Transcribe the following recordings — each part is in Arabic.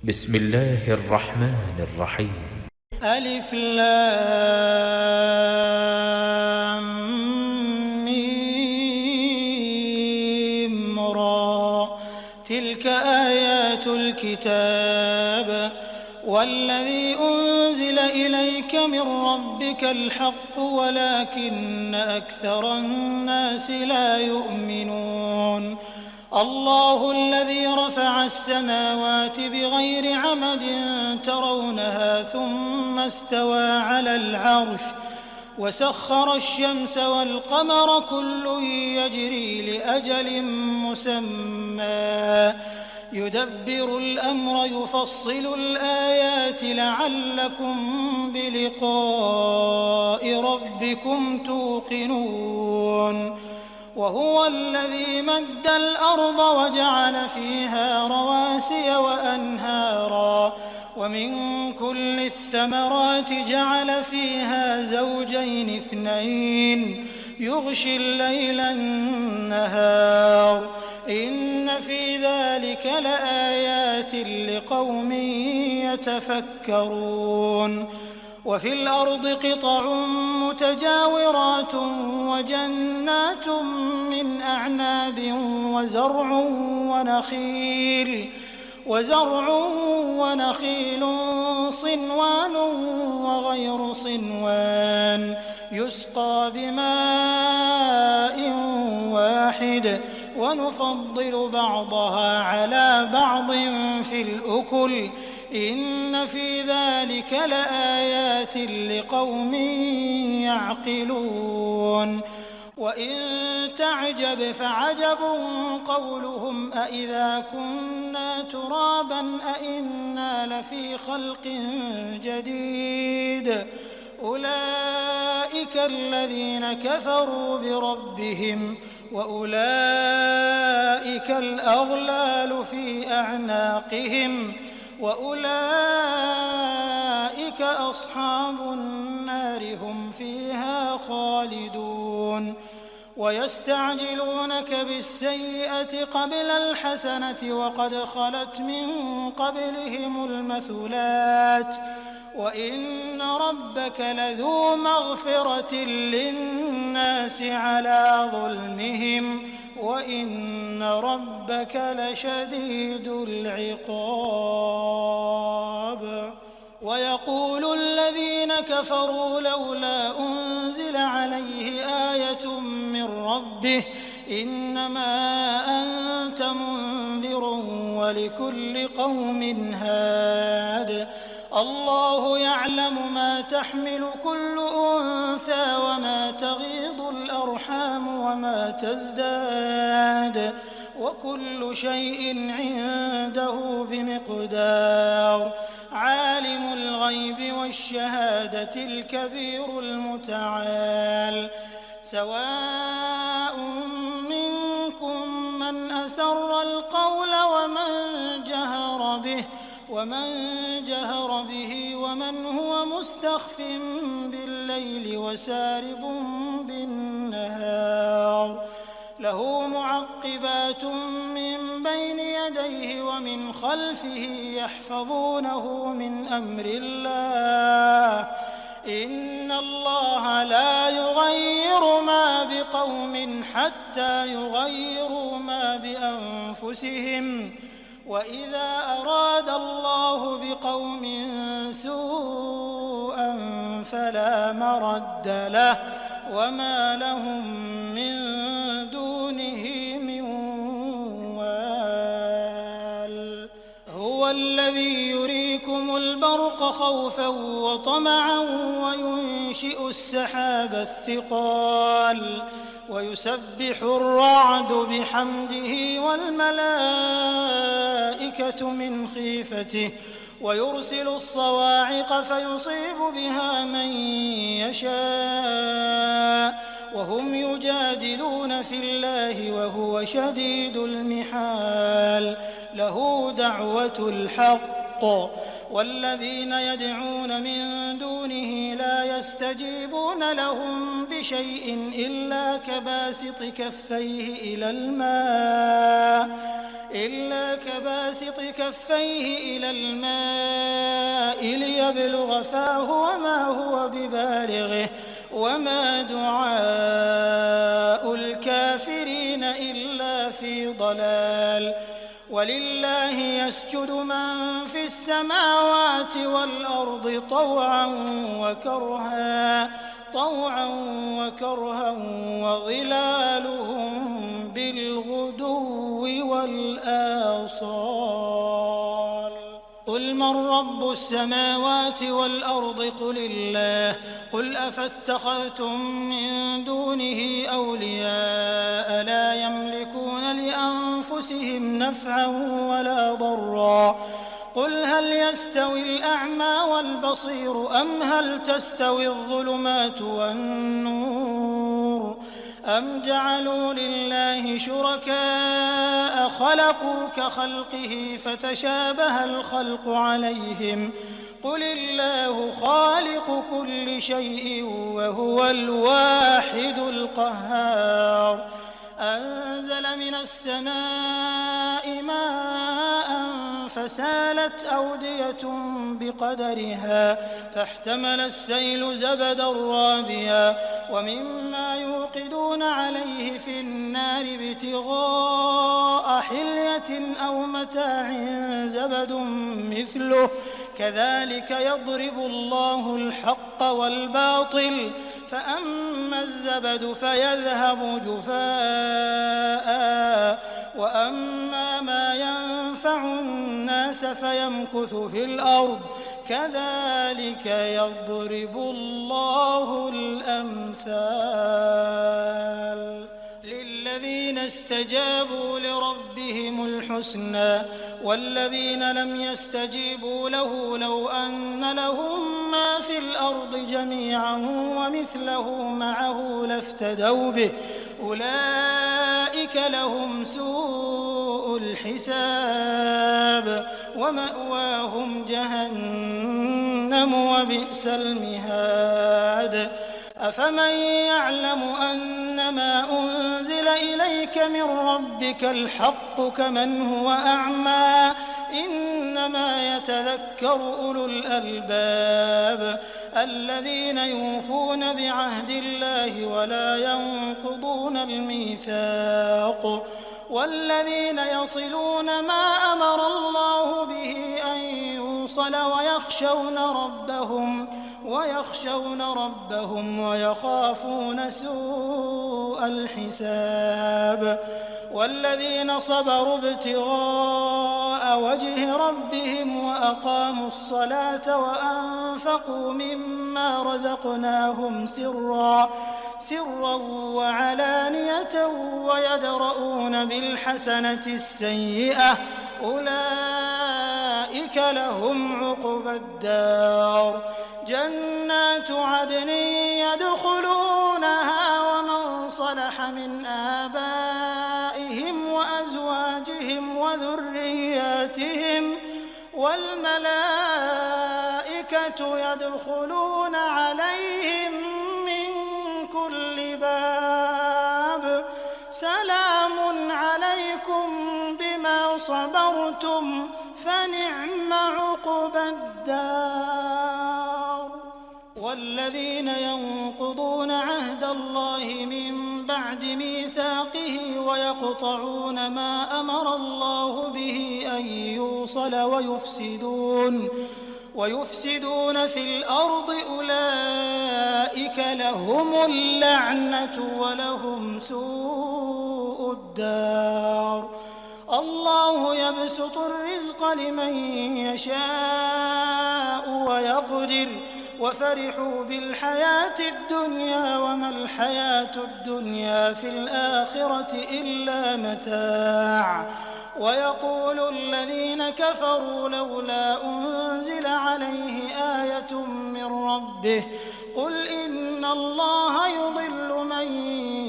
بسم الله الرحمن الرحيم. ألف لام ميم را، تلك آيات الكتاب والذي أنزل إليك من ربك الحق ولكن أكثر الناس لا يؤمنون. الله الذي رفع السماوات بغير عمد ترونها ثم استوى على العرش وسخر الشمس والقمر كل يجري لأجل مسمى يدبر الأمر يفصل الآيات لعلكم بلقاء ربكم توقنون. وهو الذي مد الأرض وجعل فيها رواسي وأنهارا ومن كل الثمرات جعل فيها زوجين اثنين يغشي الليل النهار إن في ذلك لآيات لقوم يتفكرون. وفي الأرض قطع متجاورات وجنات من أعناب وزرع ونخيل صنوان وغير صنوان يسقى بماء واحد ونفضل بعضها على بعض في الأكل إن في ذلك لآيات لقوم يعقلون. وإن تعجب فعجب قولهم أإذا كنا ترابا أإنا لفي خلق جديد أولئك الذين كفروا بربهم وأولئك الأغلال في أعناقهم وأولئك أصحاب النار هم فيها خالدون. ويستعجلونك بالسيئة قبل الحسنة وقد خلت من قبلهم المثلات وإن ربك لذو مغفرة للناس على ظلمهم وإن ربك لشديد العقاب. ويقول الذين كفروا لولا أنزل عليه آية من ربه إنما أنت منذر ولكل قوم هاد الله يعلم ما تحمل كل أنثى وما تغيض الأرحام وما تزداد وكل شيء عنده بمقدار. عالم الغيب والشهادة الكبير المتعال. سواء منكم من أسر القول ومن جهر به ومن هو مستخف بالليل وسارب بالنهار له معقبات من بين يديه ومن خلفه يحفظونه من أمر الله إن الله لا يغير ما بقوم حتى يغيروا ما بأنفسهم وإذا أراد الله بقوم سوءا فلا مرد له وما لهم من دونه من وال. هو الذي يريكم البرق خوفا وطمعا وينشئ السحاب الثقال ويسبح الرعد بحمده والملائكة من خيفته ويرسل الصواعق فيصيب بها من يشاء وهم يجادلون في الله وهو شديد المحال. له دعوة الحق والذين يدعون من دونه لا يستجيبون لهم بشيء إلا كباسط كفيه إلى الماء إلا كباسط كفيه إلى الماء ليبلغ فاه وما هو ببالغه وما دعاء الكافرين إلا في ضلال ولله يسجد من في السماوات والأرض طوعا وكرها وظلالهم بالغدو والآصال قل من رب السماوات والأرض قل الله قل أفاتخذتم من دونه أولياء لا يملكون لأنفسهم نفعا ولا ضرا قل هل يستوي الأعمى والبصير أم هل تستوي الظلمات والنور أم جعلوا لله شركاء خلقوا كخلقه فتشابه الخلق عليهم قل الله خالق كل شيء وهو الواحد القهار أنزل من السماء ماء فسالت أودية بقدرها فاحتمل السيل زبدا رابيا ومما يوقدون عليه في النار ابتغاء حلية أو متاع زبد مثله كذلك يضرب الله الحق والباطل فأما الزبد فيذهب جفاء وأما ما ينفع الناس فيمكث في الأرض كذلك يضرب الله الأمثال للذين استجابوا لربهم الحسنى والذين لم يستجيبوا له لو أن لهم ما في الأرض جميعا ومثله معه لافتدوا به أولئك لهم سوء الحساب ومأواهم جهنم وبئس المهاد أفمن يعلم أنما أنزل إليك من ربك الحق كمن هو أعمى إنما يتذكر أولو الألباب الذين يوفون بعهد الله ولا ينقضون الميثاق والذين يصلون ما أمر الله به أن يوصل ويخشون ربهم ويخافون سوء الحساب والذين صبروا ابتغاء وجه ربهم وأقاموا الصلاة وأنفقوا مما رزقناهم سرا وعلانية ويدرؤون بالحسنة السيئة أولئك لهم عقبى الدار جنات عدن يدخلونها ومن صلح من آبائهم وأزواجهم وذرياتهم والملائكة يدخلون عليهم من كل باب سلام عليكم بما صبرتم فنعم عقبى الدار والذين ينقضون عهد الله من بعد ميثاقه ويقطعون ما أمر الله به أن يوصل ويفسدون في الأرض أولئك لهم اللعنة ولهم سوء الدار الله يبسط الرزق لمن يشاء ويقدر وفرحوا بالحياة الدنيا وما الحياة الدنيا في الآخرة إلا متاع ويقول الذين كفروا لولا أنزل عليه آية من ربه قل إن الله يضل من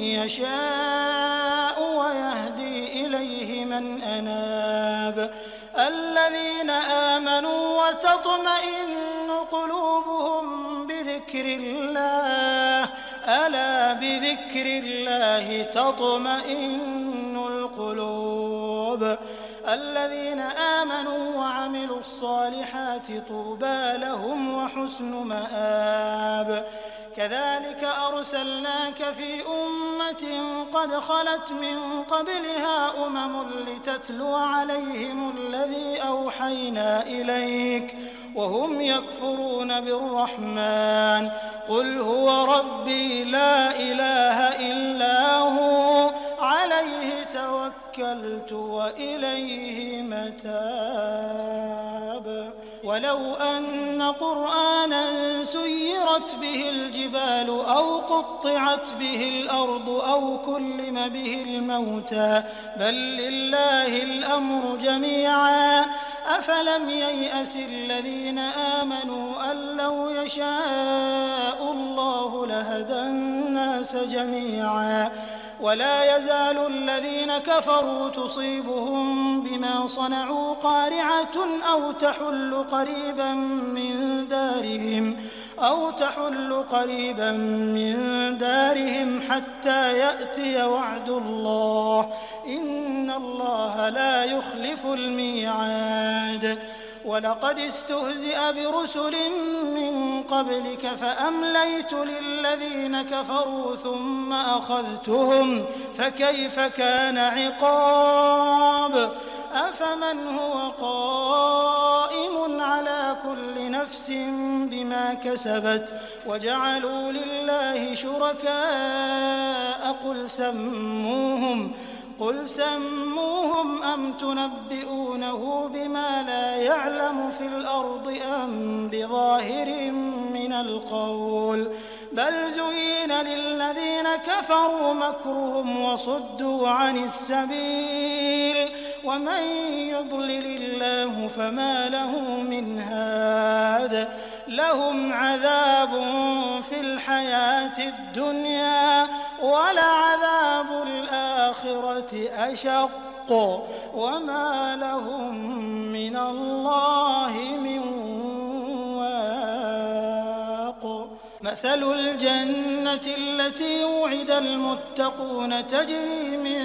يشاء ويهدي إليه من أناب الذين آمنوا وتطمئن قلوبهم بذكر الله ألا بذكر الله تطمئن القلوب الذين آمنوا وعملوا الصالحات طوبى لهم وحسن مآب. كذلك أرسلناك في أمة قد خلت من قبلها لتتلو عليهم الذي أوحينا إليك وهم يكفرون بالرحمن قل هو ربي لا إله إلا هو عليه توكلت وإليه متاب. ولو أن قرآنا سيرت به الجبال أو قطعت به الأرض أو كلم به الموتى بل لله الأمر جميعا أفلم ييأس الذين آمنوا أن لو يشاء الله لهدى الناس جميعا ولا يزال الذين كفروا تصيبهم بما صنعوا قارعة أو تحل قريبا من دارهم حتى يأتي وعد الله إن الله لا يخلف الميعاد. ولقد استهزئ برسل من قبلك فأمليت للذين كفروا ثم أخذتهم فكيف كان عقاب. أفمن هو قائم على كل نفس بما كسبت وجعلوا لله شركاء قل سموهم أم تنبئونه بما لا يعلم في الأرض أم بظاهر من القول بل زين للذين كفروا مكرهم وصدوا عن السبيل ومن يضلل الله فما له من هاد. لهم عذاب في الحياة الدنيا ولعذاب الآخرة أشق وما لهم من الله من واق. مثل الجنة التي وعد المتقون تجري من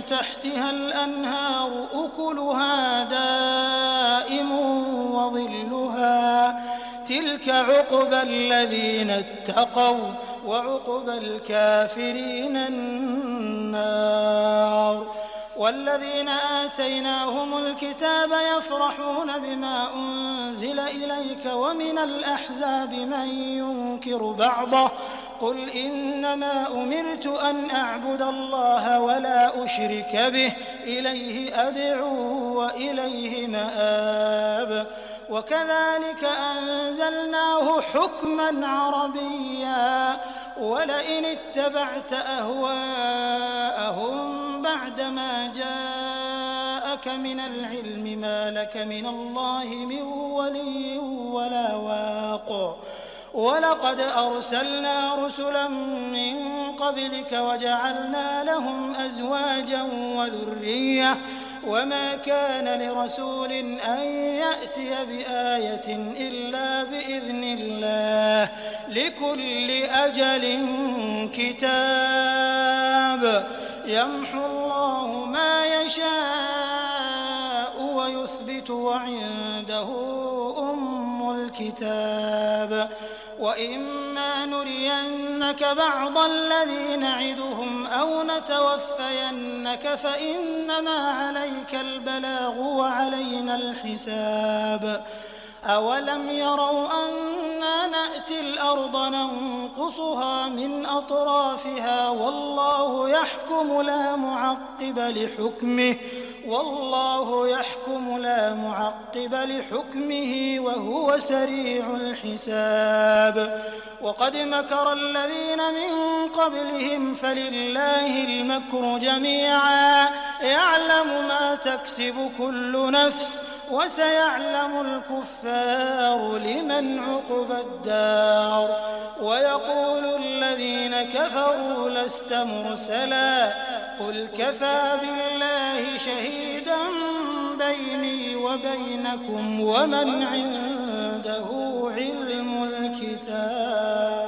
تحتها الأنهار أكلها دائم وظلها تلك عقبى الذين اتقوا وعقبى الكافرين النار. والذين آتيناهم الكتاب يفرحون بما أنزل إليك ومن الأحزاب من ينكر بعضه قل إنما أمرت أن أعبد الله ولا أشرك به إليه أدعو وإليه مآب. وكذلك أنزلناه حكما عربيا ولئن اتبعت أهواءهم بعدما جاءك من العلم ما لك من الله من ولي ولا واق. ولقد أرسلنا رسلا من قبلك وجعلنا لهم أزواجا وذرية وما كان لرسول أن يأتي بآية إلا بإذن الله لكل أجل كتاب يمحو الله ما يشاء ويثبت وعنده أم الكتاب. وإما نرينك بعض الذي نعدهم أو نتوفينك فإنما عليك البلاغ وعلينا الحساب. أولم يروا أنا نأتي الأرض ننقصها من أطرافها والله يحكم لا معقب لحكمه وهو سريع الحساب. وقد مكر الذين من قبلهم فلله المكر جميعا يعلم ما تكسب كل نفس وسيعلم الكفار لمن عقبى الدار. ويقول الذين كفروا لست مرسلا قل كفى بالله شهيدا بيني وبينكم ومن عنده علم الكتاب.